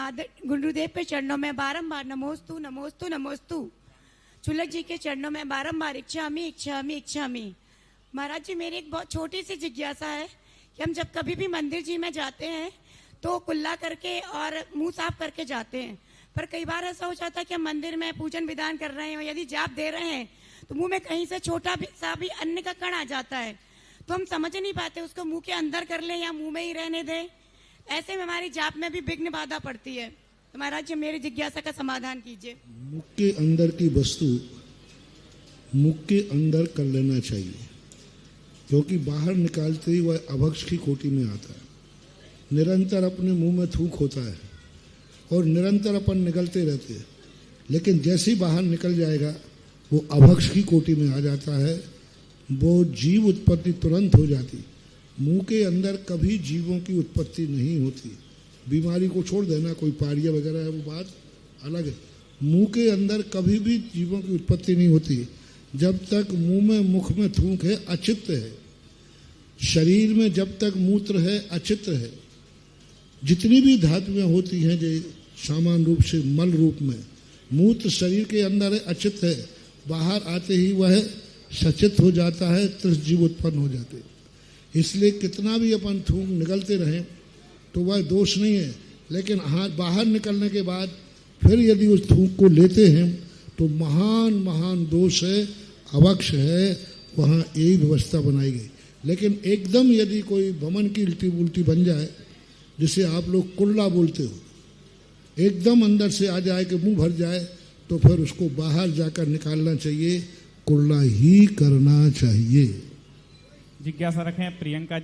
गुरुदेव के चरणों में बारंबार नमोस्तु नमोस्तु नमोस्तु। चुलक जी के चरणों में बारंबार इच्छामि इच्छामि इच्छामि। महाराज जी, मेरी एक बहुत छोटी सी जिज्ञासा है कि हम जब कभी भी मंदिर जी में जाते हैं तो कुल्ला करके और मुंह साफ करके जाते हैं, पर कई बार ऐसा हो जाता है कि हम मंदिर में पूजन विधान कर रहे हैं और यदि जाप दे रहे हैं तो मुंह में कहीं से छोटा सा भी अन्न का कण आ जाता है, तो हम समझ नहीं पाते उसको मुंह के अंदर कर लें या मुंह में ही रहने दें। ऐसे में हमारी जाप में भी विघ्न बाधा पड़ती है। तो महाराज जी, मेरी जिज्ञासा का समाधान कीजिए। मुख के अंदर की वस्तु मुख के अंदर कर लेना चाहिए, क्योंकि बाहर निकालते ही वह अभक्ष की कोटि में आता है। निरंतर अपने मुंह में थूक होता है और निरंतर अपन निकलते रहते हैं, लेकिन जैसे ही बाहर निकल जाएगा वो अभक्ष की कोटि में आ जाता है, वो जीव उत्पत्ति तुरंत हो जाती। मुंह के अंदर कभी जीवों की उत्पत्ति नहीं होती। बीमारी को छोड़ देना, कोई पारिया वगैरह है, वो बात अलग है। मुंह के अंदर कभी भी जीवों की उत्पत्ति नहीं होती जब तक मुंह में मुख में थूक है, अचित्त है। शरीर में जब तक मूत्र है, अचित्त है। जितनी भी धातुएं होती हैं जो सामान्य रूप से मल रूप में, मूत्र शरीर के अंदर है, अचित्त है। बाहर आते ही वह सचित हो जाता है, त्रिजीव उत्पन्न हो जाते हैं। इसलिए कितना भी अपन थूक निकलते रहें तो वह दोष नहीं है, लेकिन बाहर निकलने के बाद फिर यदि उस थूक को लेते हैं तो महान महान दोष है, अवक्ष है। वहाँ यही व्यवस्था बनाई गई। लेकिन एकदम यदि कोई भमन की उल्टी उल्टी बन जाए, जिसे आप लोग कुल्ला बोलते हो, एकदम अंदर से आ जाए कि मुंह भर जाए, तो फिर उसको बाहर जाकर निकालना चाहिए, कुल्ला ही करना चाहिए। जिज्ञासा रखें प्रियंका जी।